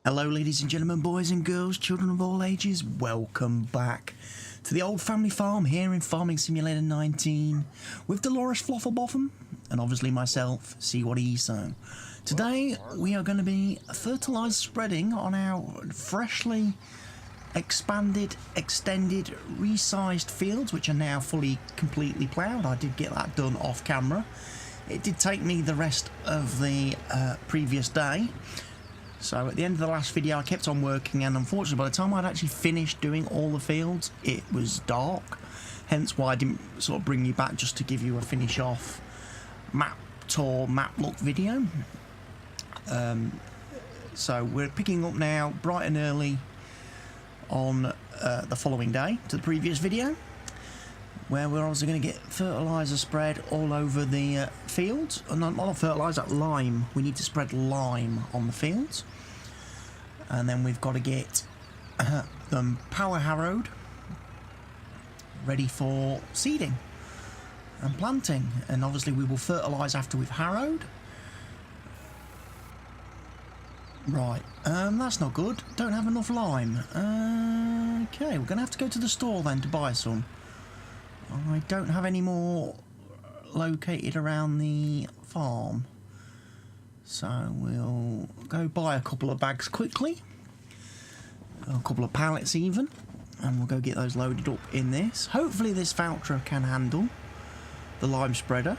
Hello ladies and gentlemen, boys and girls, children of all ages, welcome back to the old family farm here in Farming Simulator 19 with Delores Flofflebotham and obviously myself, CWATTYESO. Today we are going to be fertiliser spreading on our freshly expanded, extended, resized fields which are now completely ploughed. I did get that done off camera. It did take me the rest of the previous day. So at the end of the last video I kept on working, and unfortunately by the time I'd actually finished doing all the fields it was dark, hence why I didn't sort of bring you back just to give you a finish off map tour, map look video. So we're picking up now bright and early on the following day to the previous video, where we're obviously going to get fertiliser spread all over the fields. Not fertiliser, lime. We need to spread lime on the fields. And then we've got to get them power harrowed, ready for seeding and planting. And obviously we will fertilise after we've harrowed. Right, that's not good. Don't have enough lime. Okay, we're going to have to go to the store then to buy some. I don't have any more located around the farm, so we'll go buy a couple of bags quickly, a couple of pallets even, and we'll go get those loaded up in this. Hopefully this voucher can handle the lime spreader,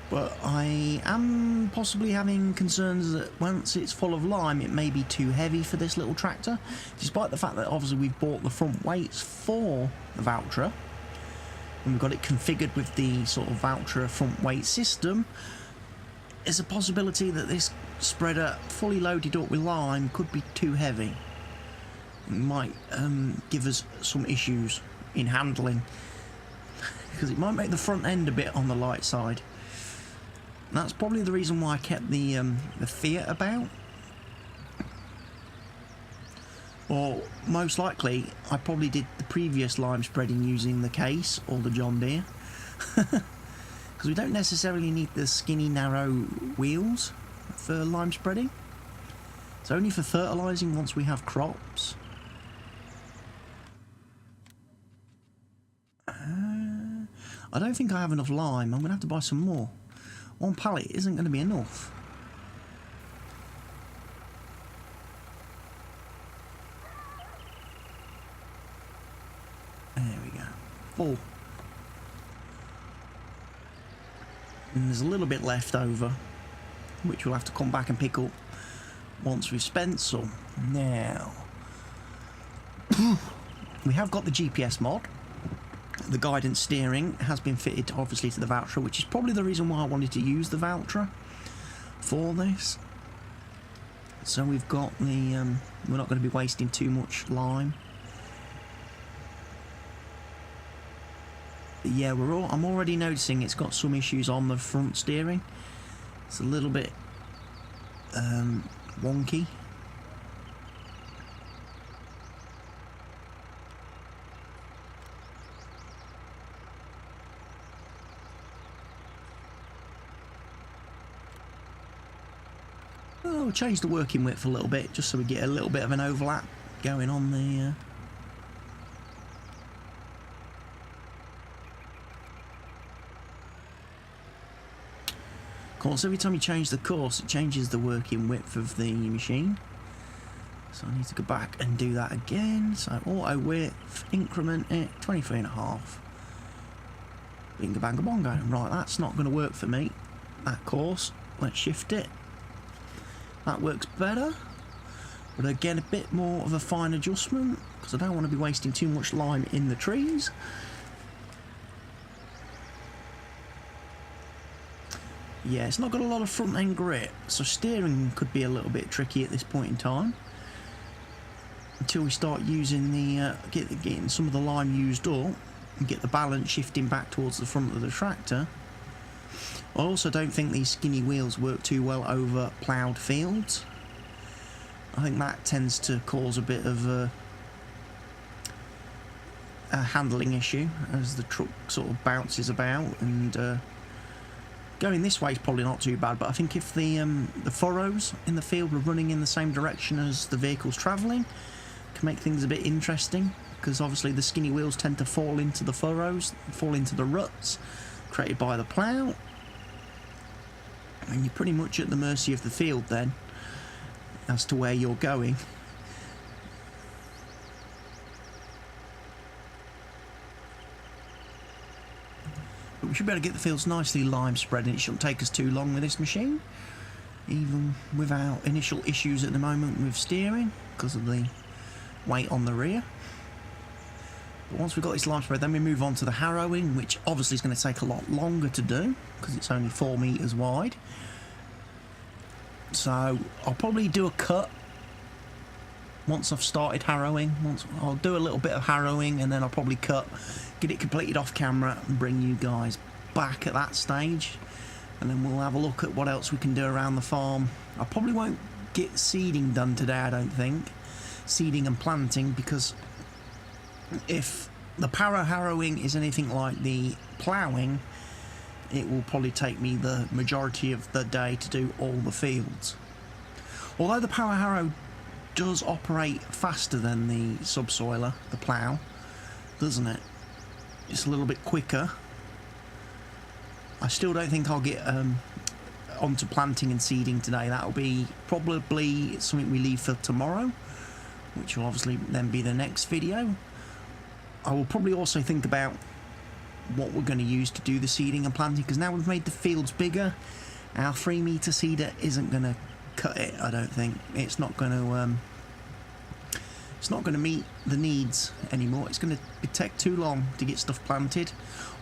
but I am possibly having concerns that once it's full of lime it may be too heavy for this little tractor, despite the fact that obviously we've bought the front weights for the voucher and we've got it configured with the sort of voucher front weight system. There's a possibility that this spreader fully loaded up with lime could be too heavy. It might give us some issues in handling because it might make the front end a bit on the light side. That's probably the reason why I kept the Fiat about. Or most likely I probably did the previous lime spreading using the case or the John Deere. Because we don't necessarily need the skinny narrow wheels for lime spreading. It's only for fertilising once we have crops. I don't think I have enough lime. I'm going to have to buy some more. One pallet isn't going to be enough. There we go. Full. And there's a little bit left over, which we'll have to come back and pick up once we've spent some. Now, we have got the GPS mod. The guidance steering has been fitted obviously to the voucher, which is probably the reason why I wanted to use the voucher for this. So we've got the we're not going to be wasting too much lime. But yeah, I'm already noticing it's got some issues on the front steering. It's a little bit wonky. We'll change the working width a little bit just so we get a little bit of an overlap going on the of course every time you change the course it changes the working width of the machine, so I need to go back and do that again. So auto width, increment it, 23.5. Bingo bango bongo. Right, that's not going to work for me, that course. Let's shift it. That works better, but again a bit more of a fine adjustment because I don't want to be wasting too much lime in the trees. Yeah, it's not got a lot of front end grip, so steering could be a little bit tricky at this point in time until we start using the getting some of the lime used up and get the balance shifting back towards the front of the tractor. I also don't think these skinny wheels work too well over ploughed fields. I think that tends to cause a bit of a handling issue as the truck sort of bounces about and Going this way is probably not too bad, but I think if the furrows in the field were running in the same direction as the vehicle's travelling, can make things a bit interesting, because obviously the skinny wheels tend to fall into the furrows, fall into the ruts created by the plough, and you're pretty much at the mercy of the field then as to where you're going. But we should be able to get the fields nicely lime spread, and it shouldn't take us too long with this machine, even with our initial issues at the moment with steering because of the weight on the rear. But once we've got this lime spread, then we move on to the harrowing, which obviously is going to take a lot longer to do because it's only 4 metres wide. So I'll probably do a cut once I've started harrowing. I'll do a little bit of harrowing, and then I'll probably cut, get it completed off camera, and bring you guys back at that stage, and then we'll have a look at what else we can do around the farm. I probably won't get seeding done today, I don't think, seeding and planting, because if the power harrowing is anything like the ploughing, it will probably take me the majority of the day to do all the fields. Although the power harrow does operate faster than the subsoiler, the plough, doesn't it? It's a little bit quicker. I still don't think I'll get onto planting and seeding today. That'll be probably something we leave for tomorrow, which will obviously then be the next video. I will probably also think about what we're going to use to do the seeding and planting, because now we've made the fields bigger, our 3 metre seeder isn't going to cut it. I don't think it's not going to meet the needs anymore. It's going to take too long to get stuff planted.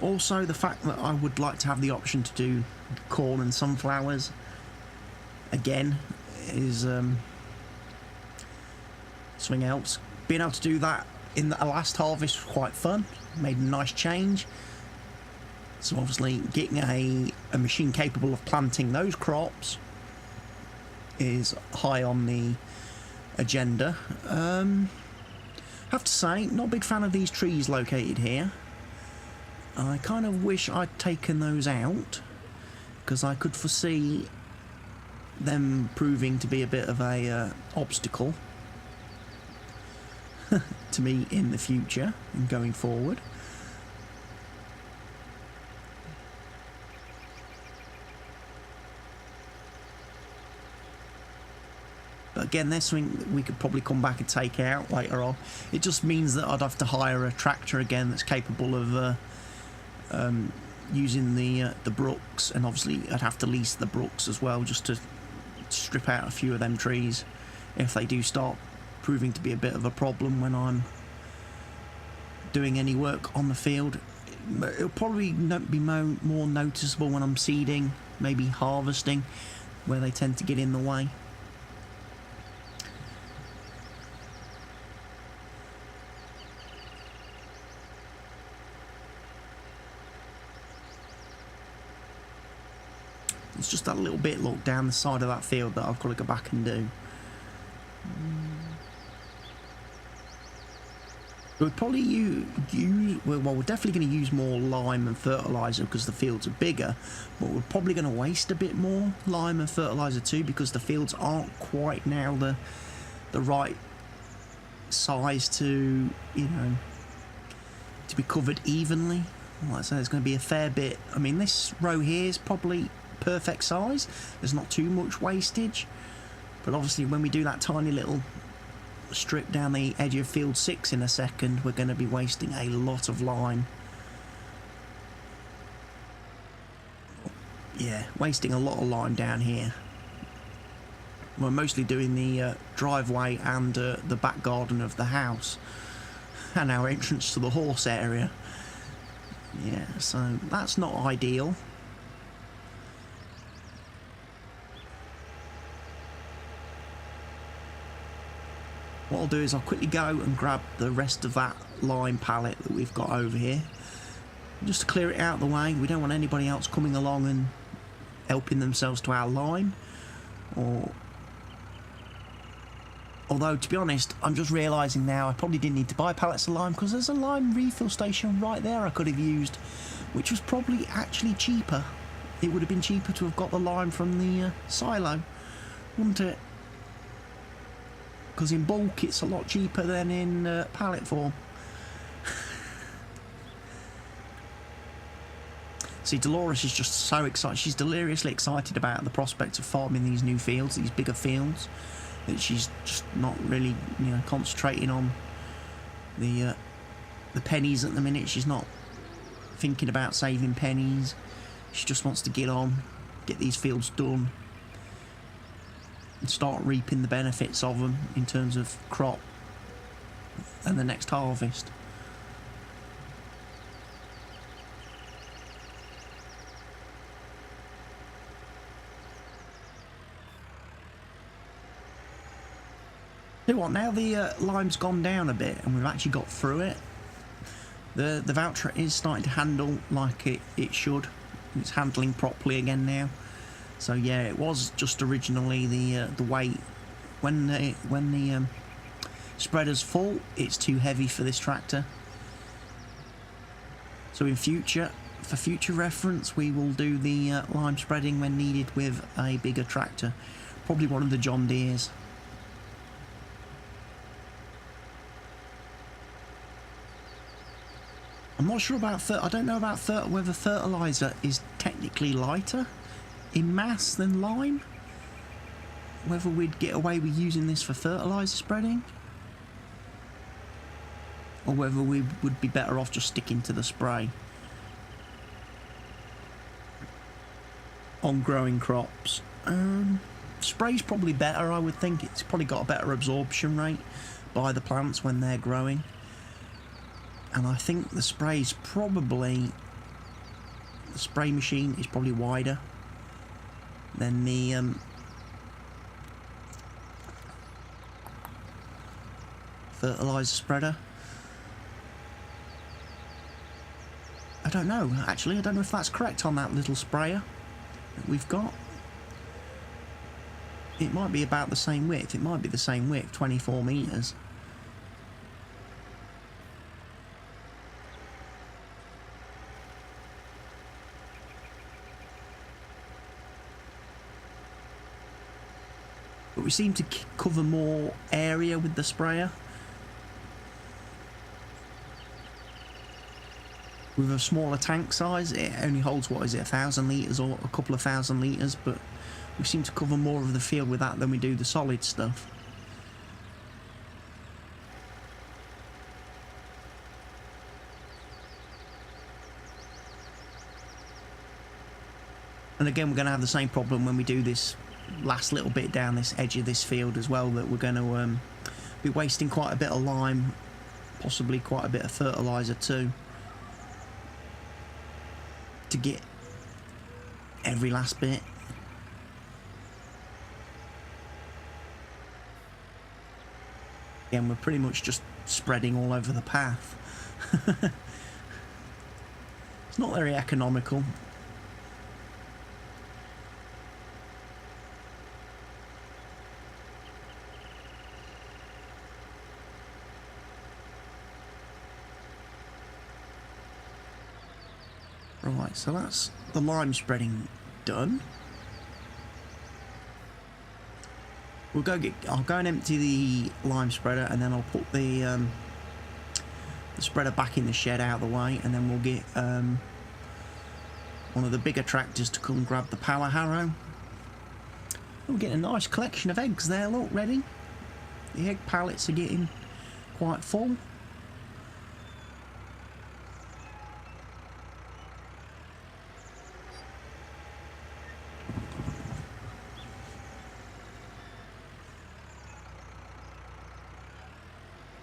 Also, the fact that I would like to have the option to do corn and sunflowers again is something else. Being able to do that in the last harvest was quite fun. Made a nice change. So obviously getting a machine capable of planting those crops is high on the agenda. Have to say, not a big fan of these trees located here. I kind of wish I'd taken those out, because I could foresee them proving to be a bit of a obstacle to me in the future and going forward. But again, there's something that we could probably come back and take out later on. It just means that I'd have to hire a tractor again that's capable of using the brooks, and obviously I'd have to lease the brooks as well, just to strip out a few of them trees if they do start proving to be a bit of a problem when I'm doing any work on the field. It'll probably be more noticeable when I'm seeding, maybe harvesting, where they tend to get in the way. It's just that little bit, look, down the side of that field that I've got to go back and do. We'll probably well, we're definitely going to use more lime and fertiliser because the fields are bigger, but we're probably going to waste a bit more lime and fertiliser too, because the fields aren't quite now the right size to, you know, to be covered evenly. Like I say, there's going to be a fair bit. I mean, this row here is probably perfect size. There's not too much wastage, but obviously when we do that tiny little strip down the edge of field 6 in a second, we're going to be wasting a lot of lime. Yeah, wasting a lot of lime down here. We're mostly doing the driveway and the back garden of the house and our entrance to the horse area. Yeah, so that's not ideal. What I'll do is I'll quickly go and grab the rest of that lime pallet that we've got over here, just to clear it out of the way. We don't want anybody else coming along and helping themselves to our lime. Although, to be honest, I'm just realising now I probably didn't need to buy pallets of lime, because there's a lime refill station right there I could have used, which was probably actually cheaper it would have been cheaper to have got the lime from the silo, wouldn't it? Because in bulk it's a lot cheaper than in pallet form. See, Delores is just so excited. She's deliriously excited about the prospect of farming these new fields, these bigger fields, that she's just not really, you know, concentrating on the pennies at the minute. She's not thinking about saving pennies. She just wants to get on, get these fields done, and start reaping the benefits of them in terms of crop and the next harvest. Tell you what, now the lime's gone down a bit and we've actually got through it, the voucher is starting to handle like it should. It's handling properly again now. So yeah, it was just originally the weight. When the spreader's full, it's too heavy for this tractor. So in future, for future reference, we will do the lime spreading when needed with a bigger tractor, probably one of the John Deeres. I'm not sure about I don't know about whether fertiliser is technically lighter in mass than lime. Whether we'd get away with using this for fertiliser spreading, or whether we would be better off just sticking to the spray on growing crops. Spray's probably better, I would think. It's probably got a better absorption rate by the plants when they're growing. And I think the spray machine is probably wider than the fertiliser spreader. I don't know, actually. I don't know if that's correct on that little sprayer that we've got. It might be about the same width. It might be the same width, 24 metres. But we seem to cover more area with the sprayer. With a smaller tank size, it only holds, what is it, 1,000 litres or a couple of thousand litres, but we seem to cover more of the field with that than we do the solid stuff. And again, we're going to have the same problem when we do this last little bit down this edge of this field as well, that we're going to be wasting quite a bit of lime, possibly quite a bit of fertiliser too, to get every last bit. Again, we're pretty much just spreading all over the path. It's not very economical. Right, so that's the lime spreading done. I'll go and empty the lime spreader, and then I'll put the spreader back in the shed out of the way, and then we'll get one of the bigger tractors to come grab the power harrow. We're getting a nice collection of eggs there, look, ready. The egg pallets are getting quite full.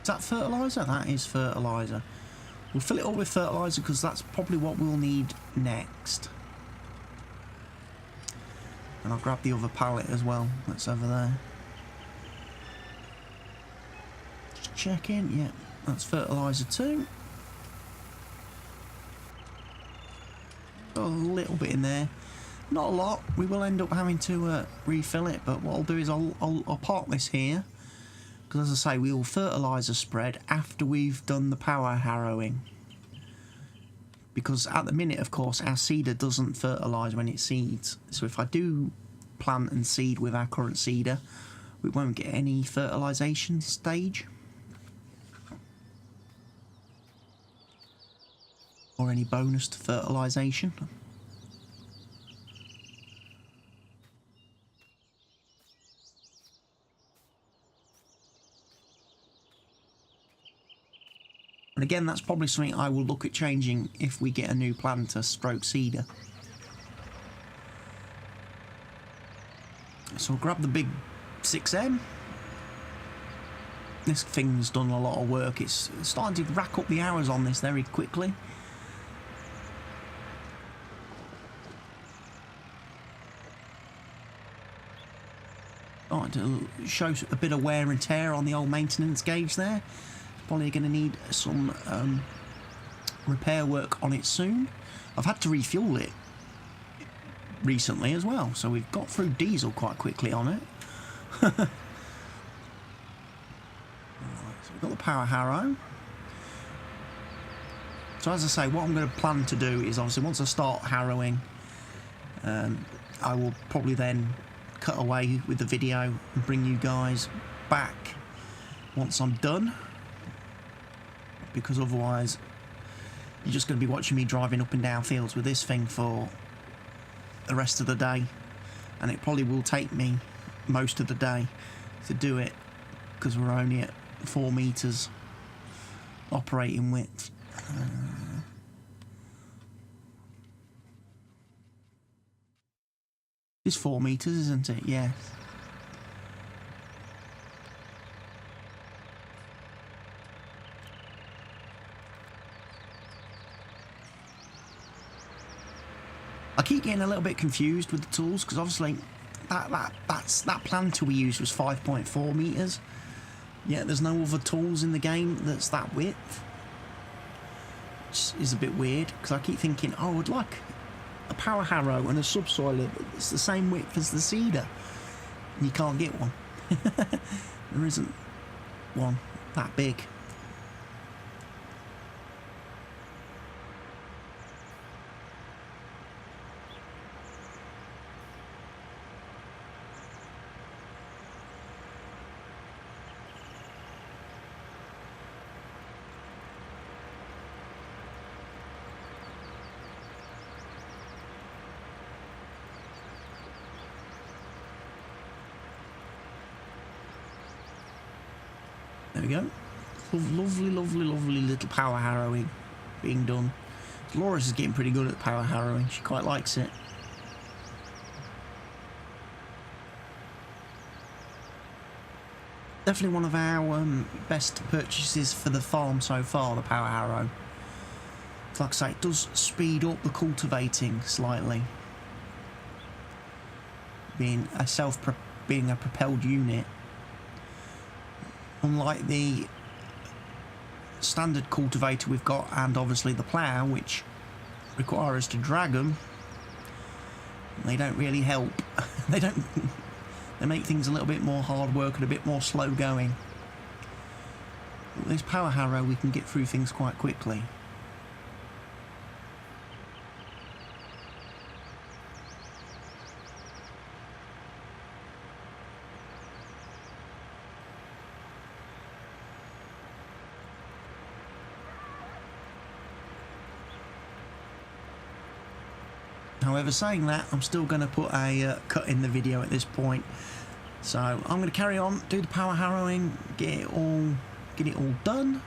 Is that fertiliser? That is fertiliser. We'll fill it all with fertiliser because that's probably what we'll need next. And I'll grab the other pallet as well. That's over there. Just check in. Yeah, that's fertiliser too. Got a little bit in there. Not a lot. We will end up having to refill it, but what I'll do is I'll park this here. Because as I say, we will fertiliser spread after we've done the power harrowing. because at the minute, of course, our seeder doesn't fertilise when it seeds. So if I do plant and seed with our current seeder, we won't get any fertilisation stage. Or any bonus to fertilisation. And again, that's probably something I will look at changing if we get a new planter stroke seeder. So we'll grab the big 6M. This thing's done a lot of work. It's starting to rack up the hours on this very quickly. Starting to show a bit of wear and tear on the old maintenance gauge there. Probably going to need some repair work on it soon. I've had to refuel it recently as well, so we've got through diesel quite quickly on it. Right, so we've got the power harrow. So as I say, what I'm going to plan to do is obviously once I start harrowing, I will probably then cut away with the video and bring you guys back once I'm done, because otherwise you're just going to be watching me driving up and down fields with this thing for the rest of the day, and it probably will take me most of the day to do it because we're only at 4 meters operating width. It's 4 meters, isn't it? Yes. I keep getting a little bit confused with the tools because obviously that planter we used was 5.4 meters. Yeah, there's no other tools in the game that's that width, which is a bit weird because I keep thinking, oh, I'd like a power harrow and a subsoiler that's the same width as the seeder, and you can't get one. There isn't one that big. There we go. Lovely, lovely, lovely little power harrowing being done. Delores is getting pretty good at power harrowing. She quite likes it. Definitely one of our best purchases for the farm so far, the power harrow. Like I say, it does speed up the cultivating slightly. Being a propelled unit. Unlike the standard cultivator we've got, and obviously the plough, which require us to drag them, they don't really help. They make things a little bit more hard work and a bit more slow going. With this power harrow we can get through things quite quickly. However, saying that, I'm still going to put a cut in the video at this point. So I'm going to carry on, do the power harrowing, get it all done,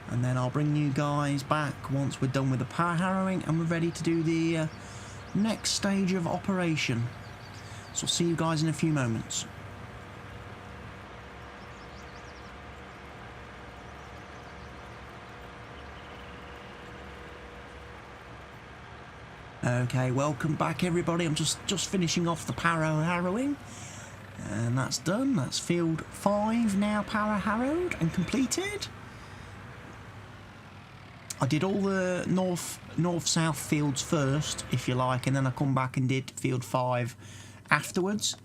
and then I'll bring you guys back once we're done with the power harrowing and we're ready to do the next stage of operation. So I'll see you guys in a few moments. Okay, welcome back everybody. I'm just finishing off the power harrowing, and that's done. That's field 5 now power harrowed and completed. I did all the north-south fields first, if you like, and then I come back and did field 5 afterwards.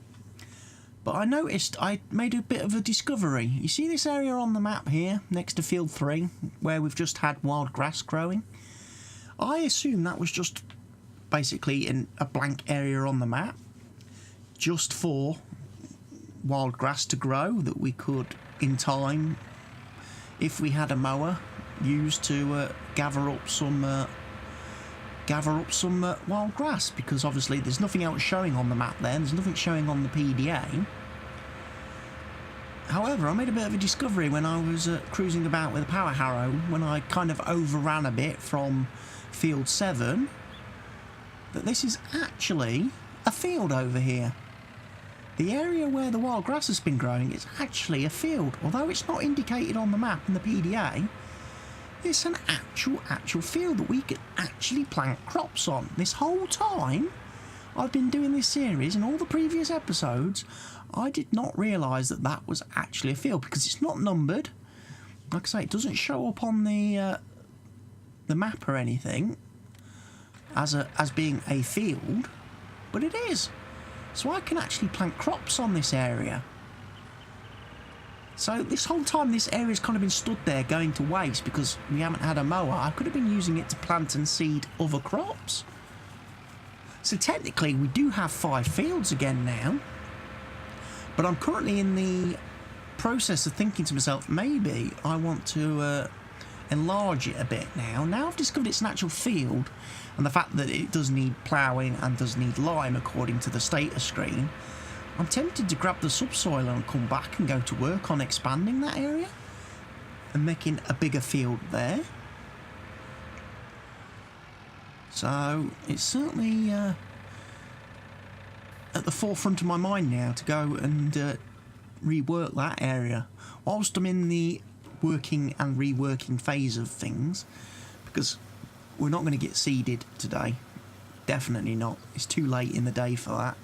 But I noticed I made a bit of a discovery. You see this area on the map here, next to field 3, where we've just had wild grass growing? I assume that was just basically in a blank area on the map, just for wild grass to grow that we could, in time, if we had a mower, use to gather up some wild grass, because obviously there's nothing else showing on the map there, there's nothing showing on the PDA. However, I made a bit of a discovery when I was cruising about with a power harrow, when I kind of overran a bit from field 7, that this is actually a field over here. The area where the wild grass has been growing is actually a field, although it's not indicated on the map in the PDA. It's an actual field that we can actually plant crops on. This whole time I've been doing this series and all the previous episodes, I did not realise that that was actually a field, because it's not numbered. Like I say, it doesn't show up on the map or anything as being a field, but it is. So I can actually plant crops on this area. So this whole time this area's kind of been stood there going to waste because we haven't had a mower. I could have been using it to plant and seed other crops. So technically we do have 5 fields again now. But I'm currently in the process of thinking to myself, maybe I want to enlarge it a bit now. Now I've discovered it's an actual field, and the fact that it does need ploughing and does need lime according to the status screen, I'm tempted to grab the subsoil and come back and go to work on expanding that area and making a bigger field there. So it's certainly at the forefront of my mind now to go and rework that area whilst I'm in the working and reworking phase of things, because we're not going to get seeded today. Definitely not. It's too late in the day for that.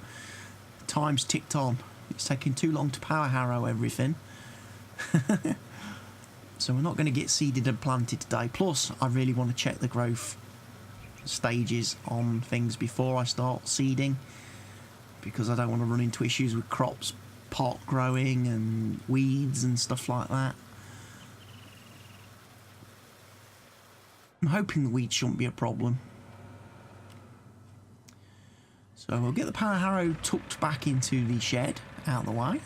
Time's ticked on. It's taking too long to power harrow everything. So we're not going to get seeded and planted today. Plus, I really want to check the growth stages on things before I start seeding, because I don't want to run into issues with crops pot growing and weeds and stuff like that. I'm hoping the weeds shouldn't be a problem. So we'll get the power harrow tucked back into the shed, out of the way.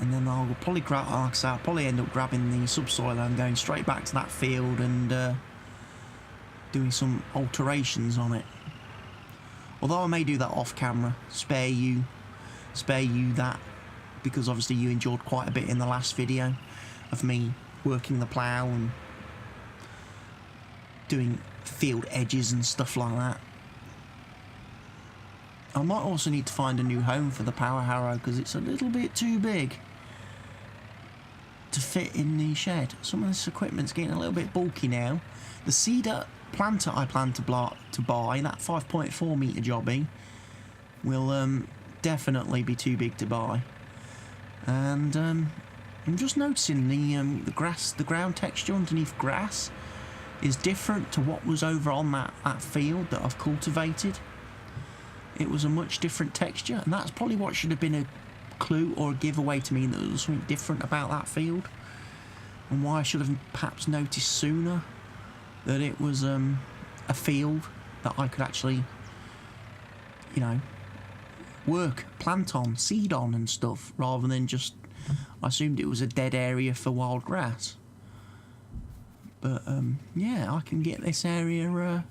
And then I'll probably grab, like I say, I'll probably end up grabbing the subsoil and going straight back to that field and doing some alterations on it. Although I may do that off camera, spare you that, because obviously you enjoyed quite a bit in the last video of me working the plough and doing field edges and stuff like that. I might also need to find a new home for the power harrow, because it's a little bit too big to fit in the shed. Some of this equipment's getting a little bit bulky now. The cedar planter I plan to buy, that 5.4 metre jobby, will definitely be too big to buy. And I'm just noticing the grass, the ground texture underneath grass is different to what was over on that field that I've cultivated. It was a much different texture, and that's probably what should have been a clue or a giveaway to me that there was something different about that field, and why I should have perhaps noticed sooner that it was a field that I could actually, you know, plant on, seed on and stuff, rather than just, I assumed it was a dead area for wild grass. But yeah, I can get this area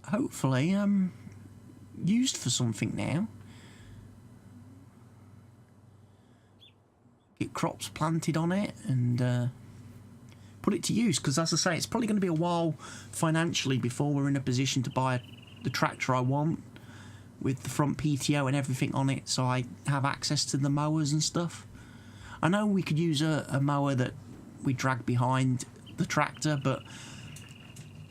hopefully used for something now. Get crops planted on it and put it to use, because as I say, it's probably going to be a while financially before we're in a position to buy the tractor I want with the front PTO and everything on it, so I have access to the mowers and stuff. I know we could use a mower that we drag behind the tractor, but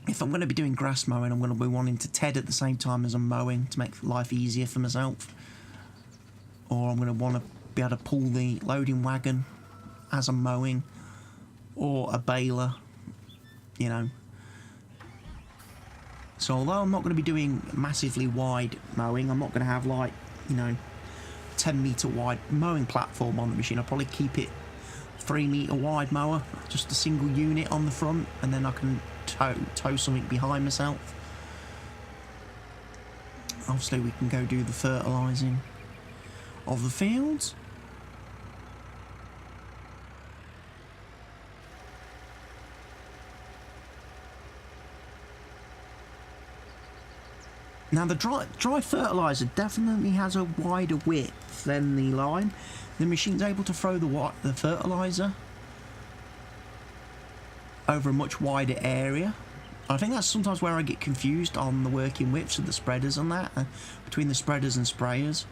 if I'm going to be doing grass mowing, I'm going to be wanting to TED at the same time as I'm mowing to make life easier for myself. Or I'm going to want to be able to pull the loading wagon as I'm mowing, or a baler, you know. So although I'm not going to be doing massively wide mowing, I'm not going to have, like, you know, 10 metre wide mowing platform on the machine. I'll probably keep it 3-metre wide mower, just a single unit on the front, and then I can tow something behind myself. Obviously we can go do the fertilising of the fields. Now the dry fertiliser definitely has a wider width than the lime. The machine's able to throw the fertiliser over a much wider area. I think that's sometimes where I get confused on the working widths of the spreaders and that, between the spreaders and sprayers.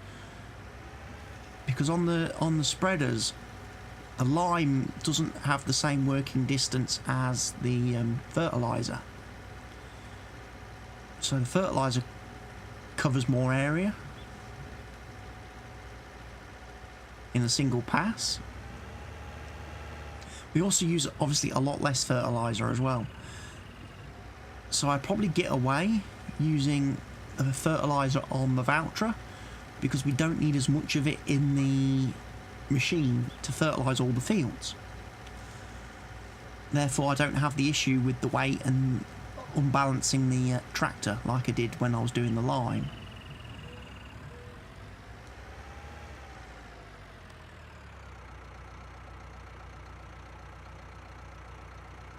Because on the spreaders, the lime doesn't have the same working distance as the fertiliser. So the fertiliser covers more area in a single pass. We also use obviously a lot less fertiliser as well. So I probably get away using a fertiliser on the Valtra because we don't need as much of it in the machine to fertilise all the fields. Therefore I don't have the issue with the weight and unbalancing the tractor like I did when I was doing the lime.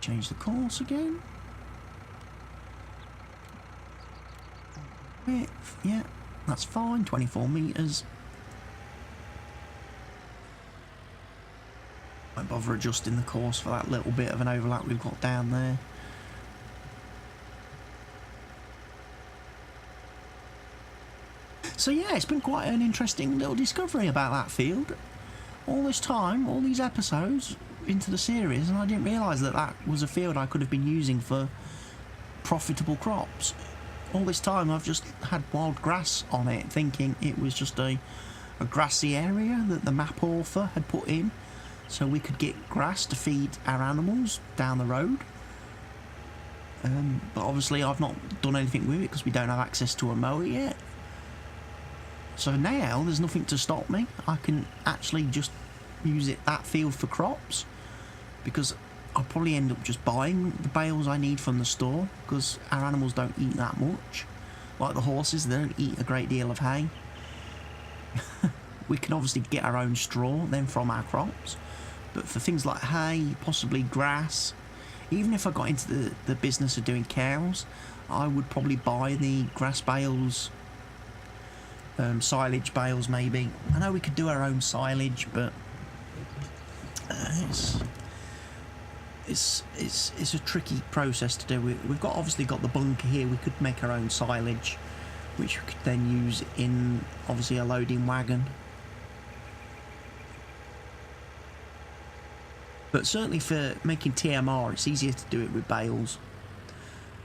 Change the course again. Width, yeah, that's fine, 24 metres. Won't bother adjusting the course for that little bit of an overlap we've got down there. So yeah, it's been quite an interesting little discovery about that field. All this time, all these episodes into the series, and I didn't realise that that was a field I could have been using for profitable crops. All this time I've just had wild grass on it, thinking it was just a grassy area that the map author had put in so we could get grass to feed our animals down the road. But obviously I've not done anything with it because we don't have access to a mower yet. So now there's nothing to stop me. I can actually just use that field for crops, because I'll probably end up just buying the bales I need from the store, because our animals don't eat that much. Like the horses, they don't eat a great deal of hay. We can obviously get our own straw then from our crops, but for things like hay, possibly grass, even if I got into the business of doing cows, I would probably buy the grass bales, silage bales maybe. I know we could do our own silage, but it's a tricky process to do. We've obviously got the bunker here. We could make our own silage, which we could then use in obviously a loading wagon. But certainly for making TMR, it's easier to do it with bales.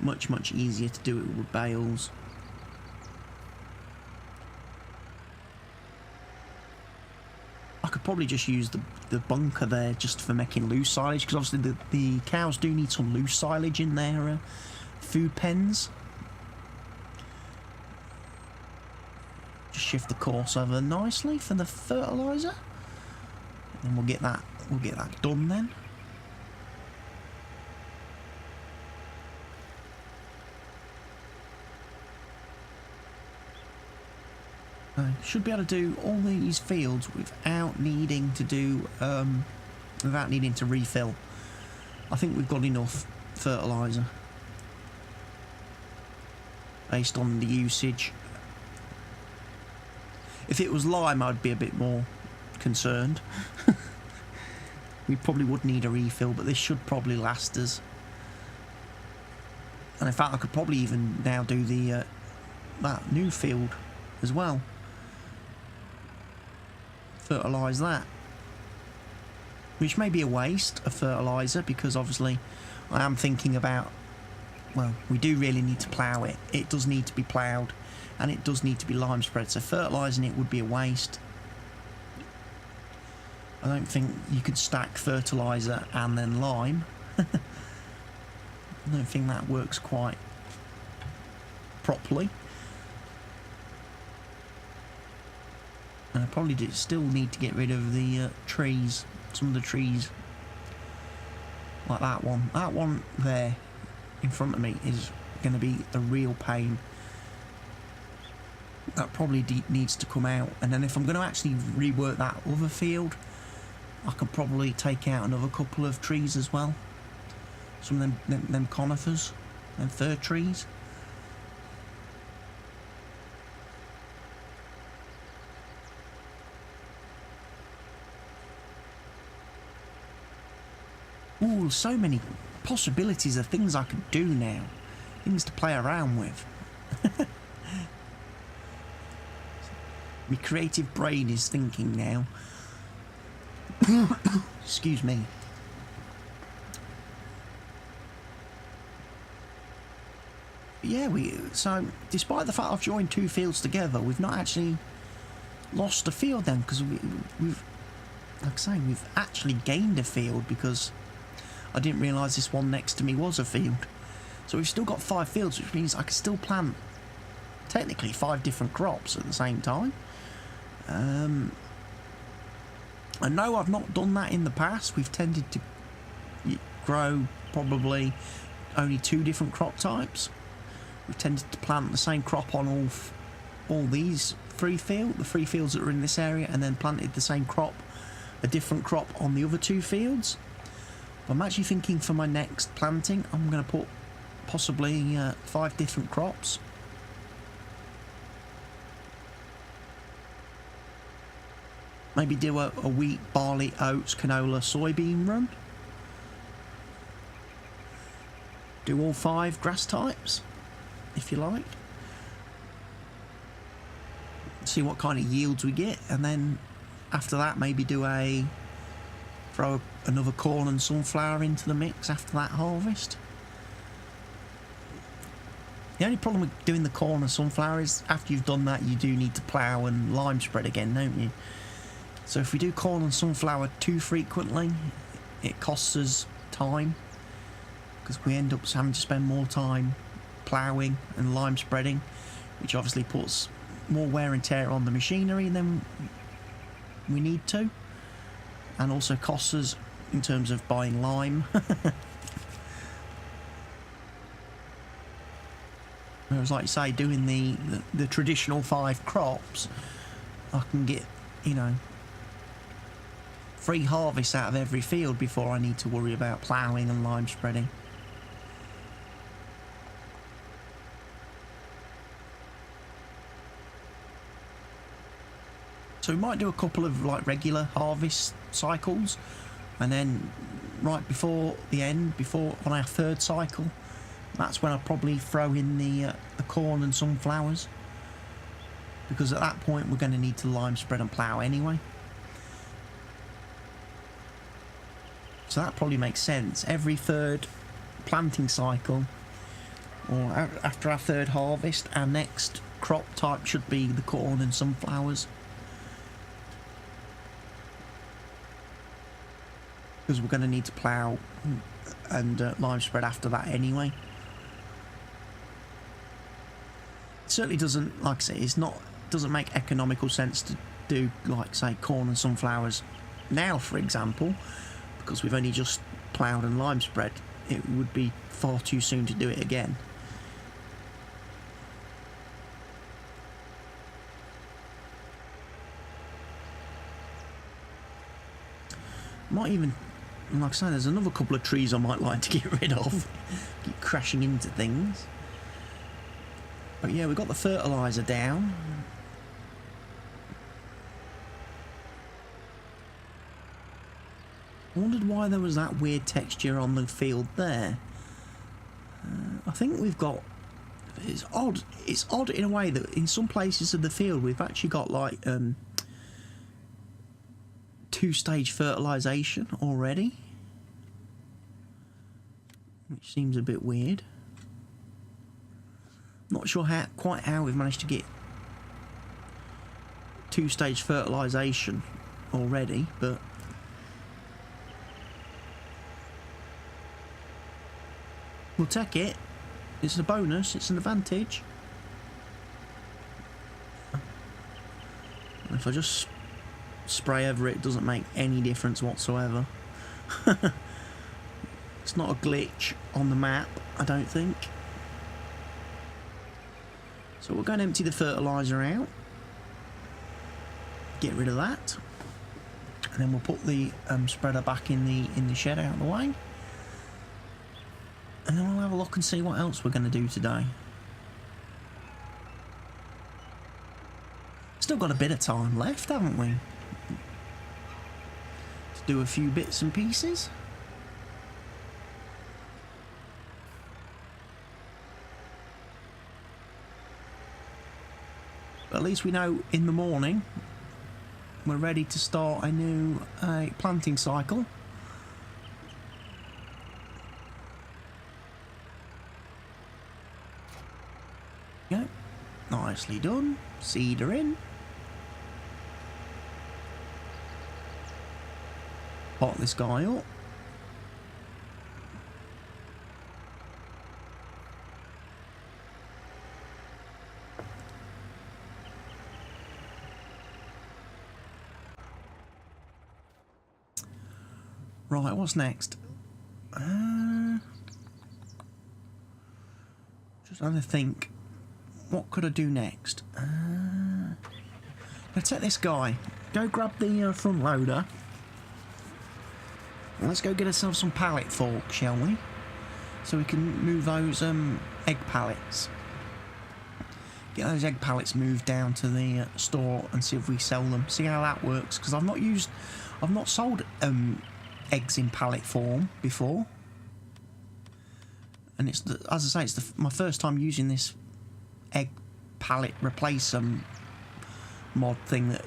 Much easier to do it with bales. I could probably just use the bunker there just for making loose silage, because obviously the cows do need some loose silage in their food pens. Just shift the course over nicely for the fertiliser, and we'll get that done then. I should be able to do all these fields without needing to refill. I think we've got enough fertiliser based on the usage. If it was lime, I'd be a bit more concerned. We probably would need a refill, but this should probably last us. And in fact, I could probably even now do the that new field as well. Fertilise that, which may be a waste of fertiliser, because obviously I am thinking about, well, we do really need to plough it. It does need to be ploughed, and it does need to be lime spread, so fertilising it would be a waste. I don't think you could stack fertiliser and then lime. I don't think that works quite properly. And I probably still need to get rid of the trees, some of the trees Like that one. That one there in front of me is going to be a real pain. That probably needs to come out. And then if I'm going to actually rework that other field, I could probably take out another couple of trees as well. Some of them conifers and fir trees. Ooh, so many possibilities of things I could do now. Things to play around with. My creative brain is thinking now. Excuse me. Yeah, so despite the fact I've joined two fields together, we've not actually lost a field then, because we've, like I say, we've actually gained a field because I didn't realise this one next to me was a field. So we've still got 5 fields, which means I can still plant technically 5 different crops at the same time. I know I've not done that in the past. We've tended to grow probably only 2 different crop types. We've tended to plant the same crop on all these the 3 fields that are in this area, and then planted the same crop, a different crop on the other 2 fields. I'm actually thinking for my next planting, I'm going to put possibly 5 different crops. Maybe do a wheat, barley, oats, canola, soybean run. Do all 5 grass types, if you like. See what kind of yields we get, and then after that maybe throw another corn and sunflower into the mix after that harvest. The only problem with doing the corn and sunflower is after you've done that you do need to plough and lime spread again, don't you? So if we do corn and sunflower too frequently, it costs us time, because we end up having to spend more time ploughing and lime spreading, which obviously puts more wear and tear on the machinery than we need to, and also costs us in terms of buying lime. Whereas, like you say, doing the traditional 5 crops, I can get, you know, free harvest out of every field before I need to worry about ploughing and lime spreading. So we might do a couple of like regular harvest cycles, and then right before the end, on our 3rd cycle, that's when I'll probably throw in the corn and sunflowers, because at that point we're going to need to lime spread and plough anyway. So that probably makes sense. Every 3rd planting cycle, or after our 3rd harvest, our next crop type should be the corn and sunflowers, because we're going to need to plough and lime spread after that anyway. It certainly doesn't, like I say, doesn't make economical sense to do, like, say, corn and sunflowers now, for example, because we've only just ploughed and lime spread. It would be far too soon to do it again. Might even, like I say, there's another couple of trees I might like to get rid of. Keep crashing into things. But yeah, we've got the fertiliser down. I wondered why there was that weird texture on the field there. I think we've got... It's odd in a way that in some places of the field we've actually got like 2-stage fertilisation already, which seems a bit weird. Not sure quite how we've managed to get 2-stage fertilisation already, but we'll take it. It's a bonus, it's an advantage. If I just spray over it, it doesn't make any difference whatsoever. It's not a glitch on the map, I don't think. So we'll go and empty the fertiliser out. Get rid of that. And then we'll put the spreader back in the shed out of the way. And then we'll have a look and see what else we're going to do today. Still got a bit of time left, haven't we? To do a few bits and pieces. But at least we know in the morning we're ready to start a new planting cycle. Yeah, nicely done. Seeder in. Pot this guy up. Right, what's next? Just trying to think. What could I do next? Let's take this guy. Go grab the front loader. And let's go get ourselves some pallet forks, shall we? So we can move those egg pallets. Get those egg pallets moved down to the store and see if we sell them. See how that works. Because I've not sold eggs in pallet form before, and it's as I say, it's my first time using this egg pallet replacer mod thing that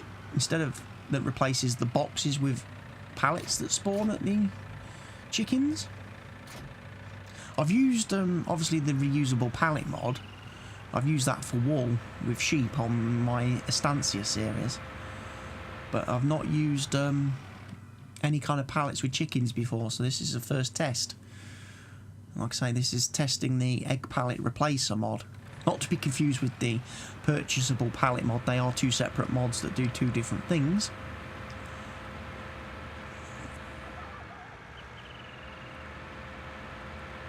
replaces the boxes with pallets that spawn at the chickens. I've used obviously the reusable pallet mod. I've used that for wool with sheep on my Estancia series, but I've not used any kind of pallets with chickens before, so this is the first test. Like I say, this is testing the egg pallet replacer mod, not to be confused with the purchasable pallet mod. They are two separate mods that do two different things.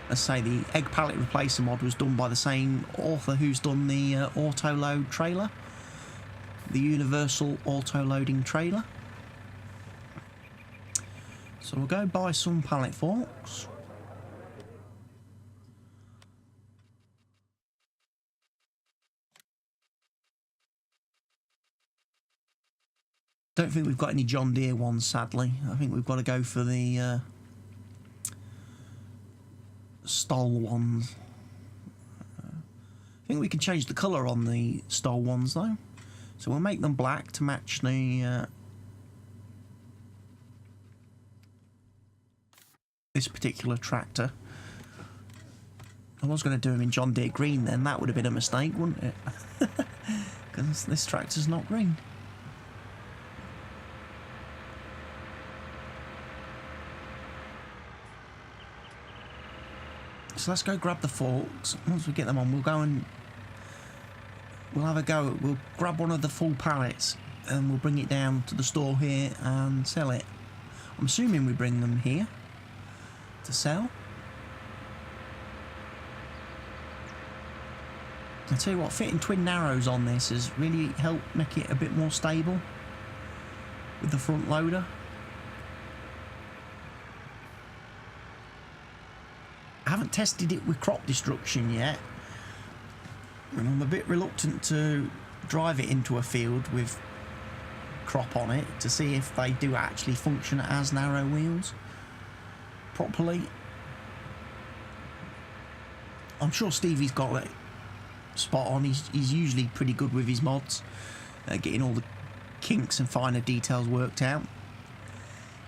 Let's say the egg pallet replacer mod was done by the same author who's done the auto load trailer, the universal auto loading trailer. So we'll go buy some pallet forks. Don't think we've got any John Deere ones, sadly. I think we've got to go for the Stoll ones. I think we can change the colour on the Stoll ones though. So we'll make them black to match the this particular tractor. I was going to do them in John Deere green then, that would have been a mistake, wouldn't it? Because this tractor's not green. So let's go grab the forks. Once we get them on, we'll go and we'll have a go. We'll grab one of the full pallets and we'll bring it down to the store here and sell it. I'm assuming we bring them here to sell. I tell you what, fitting twin narrows on this has really helped make it a bit more stable with the front loader. I haven't tested it with crop destruction yet, and I'm a bit reluctant to drive it into a field with crop on it to see if they do actually function as narrow wheels properly. I'm sure Stevie's got it spot on. He's usually pretty good with his mods, getting all the kinks and finer details worked out.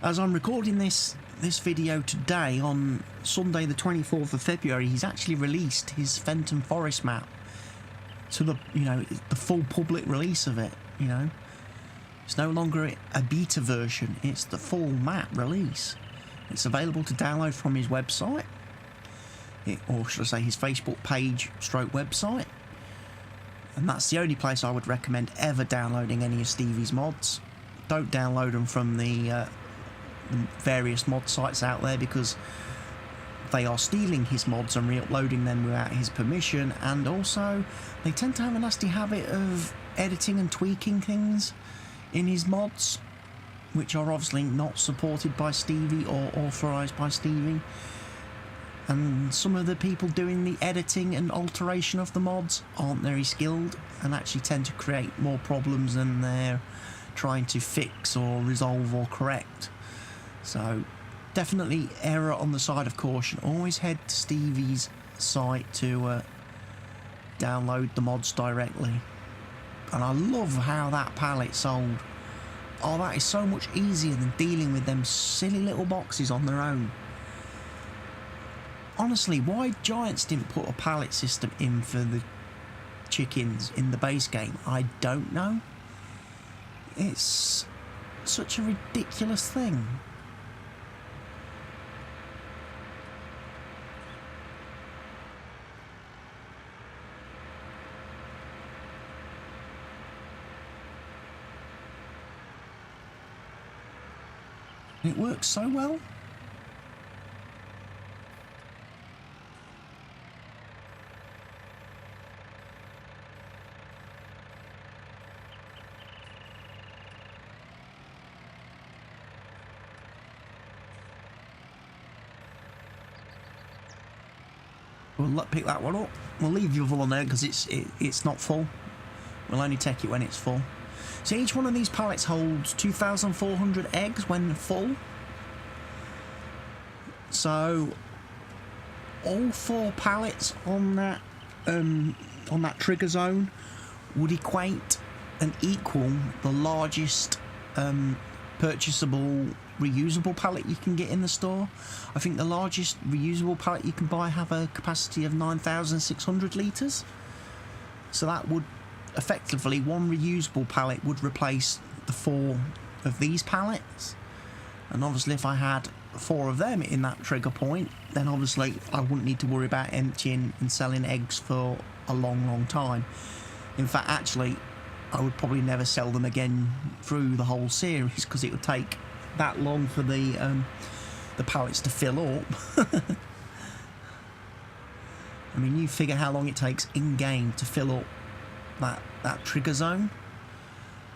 As I'm recording this video today on Sunday the 24th of February, he's actually released his Fenton Forest map to the full public release of it. It's no longer a beta version, it's the full map release. It's available to download from his website, or should I say his Facebook page stroke website, and that's the only place I would recommend ever downloading any of Stevie's mods. Don't download them from the various mod sites out there, because they are stealing his mods and re-uploading them without his permission, and also they tend to have a nasty habit of editing and tweaking things in his mods, which are obviously not supported by Stevie or authorised by Stevie. And some of the people doing the editing and alteration of the mods aren't very skilled and actually tend to create more problems than they're trying to fix or resolve or correct. So definitely error on the side of caution. Always head to Stevie's site to download the mods directly. And I love how that pallet sold. Oh, that is so much easier than dealing with them silly little boxes on their own. Honestly, why Giants didn't put a pallet system in for the chickens in the base game, I don't know. It's such a ridiculous thing. It works so well. We'll pick that one up. We'll leave the other one there because it's not full. We'll only take it when it's full. So each one of these pallets holds 2,400 eggs when full. So all 4 pallets on that trigger zone would equate and equal the largest purchasable reusable pallet you can get in the store. I think the largest reusable pallet you can buy have a capacity of 9,600 litres. So that would effectively, one reusable pallet would replace the 4 of these pallets. And obviously if I had 4 of them in that trigger point, then obviously I wouldn't need to worry about emptying and selling eggs for a long time. In fact, actually, I would probably never sell them again through the whole series because it would take that long for the pallets to fill up. I mean, you figure how long it takes in game to fill up that trigger zone.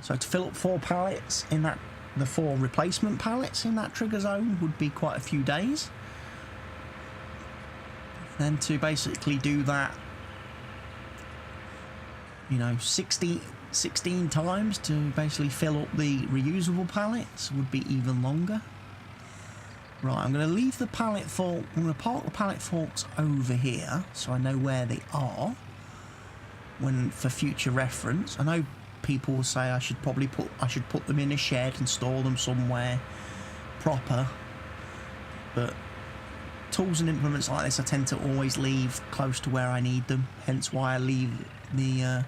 So to fill up 4 pallets in that, the 4 replacement pallets in that trigger zone would be quite a few days. Then to basically do that, you know, 16 times to basically fill up the reusable pallets would be even longer. Right, I'm going to leave the pallet fork. I'm going to park the pallet forks over here so I know where they are for future reference. I know people will say I should put them in a shed and store them somewhere proper, but tools and implements like this I tend to always leave close to where I need them, hence why I leave the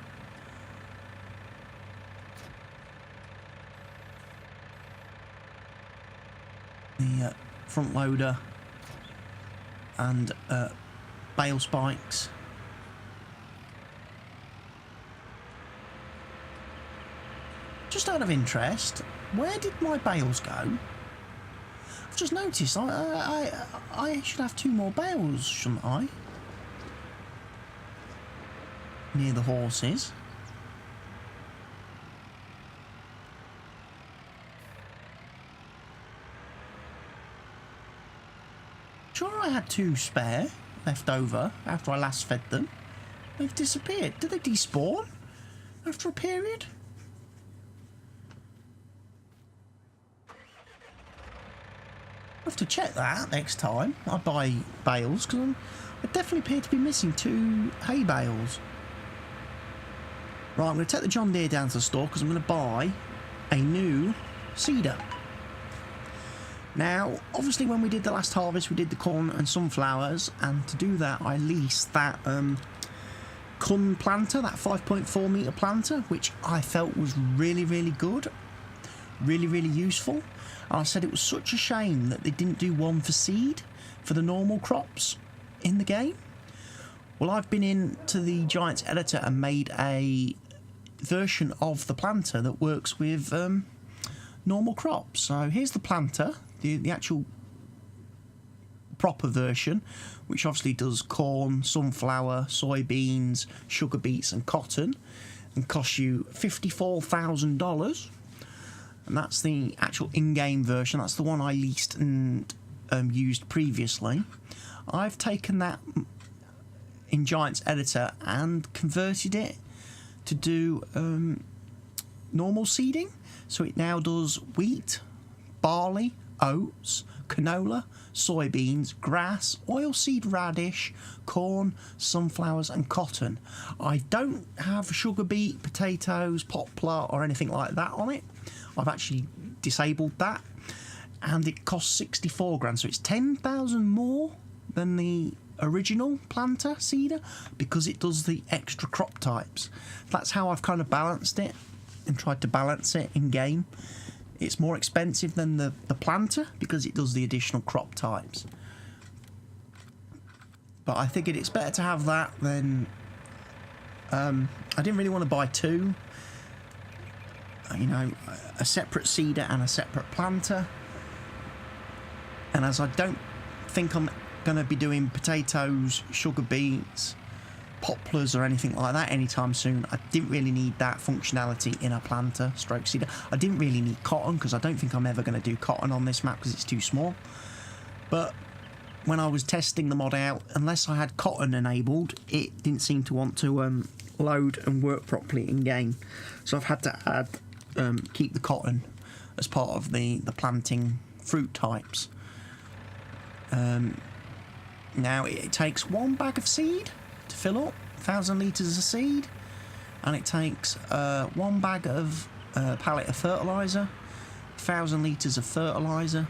front loader and bale spikes. Just out of interest, where did my bales go? I've just noticed I should have 2 more bales, shouldn't I? Near the horses. Sure, I had 2 spare left over after I last fed them. They've disappeared. Did they despawn after a period? I'll have to check that next time I buy bales, because I definitely appear to be missing 2 hay bales. Right, I'm going to take the John Deere down to the store because I'm going to buy a new seeder. Now, obviously when we did the last harvest, we did the corn and sunflowers, and to do that I leased that Kun planter, that 5.4 metre planter, which I felt was really good, really useful. And I said it was such a shame that they didn't do one for seed for the normal crops in the game. Well, I've been into the Giants editor and made a version of the planter that works with normal crops. So here's the planter, the actual proper version, which obviously does corn, sunflower, soybeans, sugar beets and cotton, and costs you $54,000. And that's the actual in-game version. That's the one I leased and used previously. I've taken that in Giants Editor and converted it to do normal seeding. So it now does wheat, barley, oats, canola, soybeans, grass, oilseed radish, corn, sunflowers and cotton. I don't have sugar beet, potatoes, poplar or anything like that on it. I've actually disabled that, and it costs 64 grand, so it's 10,000 more than the original planter seeder because it does the extra crop types. That's how I've kind of balanced it and tried to balance it in game. It's more expensive than the planter because it does the additional crop types. But I figured it's better to have that than... I didn't really want to buy two. You know, a separate seeder and a separate planter. And as I don't think I'm going to be doing potatoes, sugar beets, poplars or anything like that anytime soon, I didn't really need that functionality in a planter stroke seeder. I didn't really need cotton because I don't think I'm ever going to do cotton on this map because it's too small. But when I was testing the mod out, unless I had cotton enabled, it didn't seem to want to load and work properly in game. So I've had to add keep the cotton as part of the planting fruit types. Now it takes one bag of seed to fill up 1,000 litres of seed, and it takes one bag of pallet of fertiliser, 1,000 litres of fertiliser.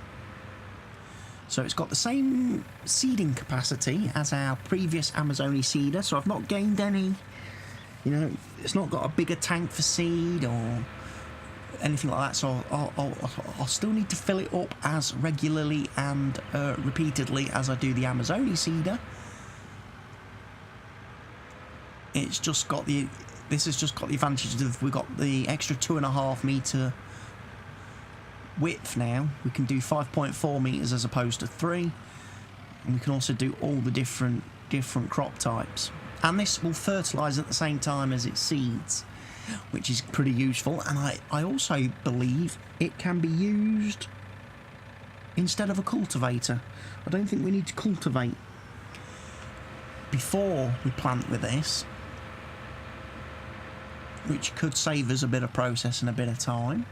So it's got the same seeding capacity as our previous Amazoni seeder, so I've not gained any, you know, it's not got a bigger tank for seed or anything like that, so I'll still need to fill it up as regularly and repeatedly as I do the Amazoni seeder. It's just got the... This has just got the advantage of we've got the extra 2.5 metre width now. We can do 5.4 metres as opposed to 3. And we can also do all the different crop types. And this will fertilise at the same time as it seeds, which is pretty useful. And I also believe it can be used instead of a cultivator. I don't think we need to cultivate before we plant with this, which could save us a bit of process and a bit of time.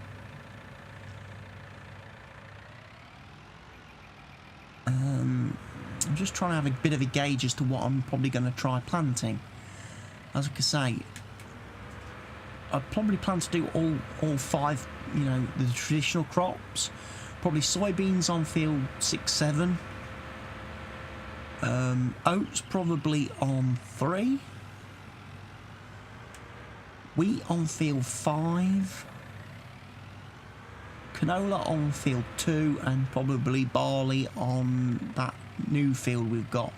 I'm just trying to have a bit of a gauge as to what I'm probably going to try planting. As I can say, I'd probably plan to do all 5, you know, the traditional crops. Probably soybeans on field 6, 7. Oats probably on 3. Wheat on field 5. Canola on field 2, and probably barley on that new field we've got.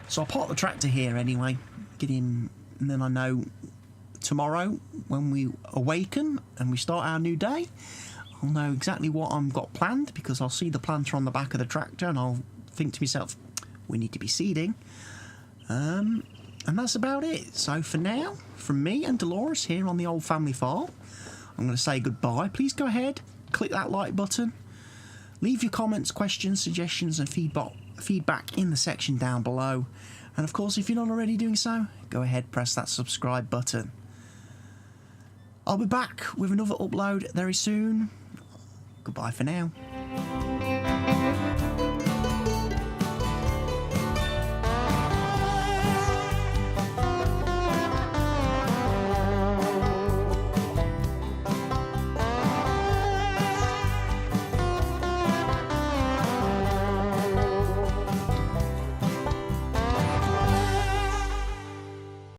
So I'll park the tractor here anyway, get in, and then I know tomorrow when we awaken and we start our new day, I'll know exactly what I've got planned, because I'll see the planter on the back of the tractor and I'll think to myself, we need to be seeding. And that's about it. So for now, from me and Delores here on the old family farm, I'm going to say goodbye. Please go ahead, click that like button, leave your comments, questions, suggestions and feedback in the section down below. And of course, if you're not already doing so, go ahead, press that subscribe button. I'll be back with another upload very soon. Goodbye for now.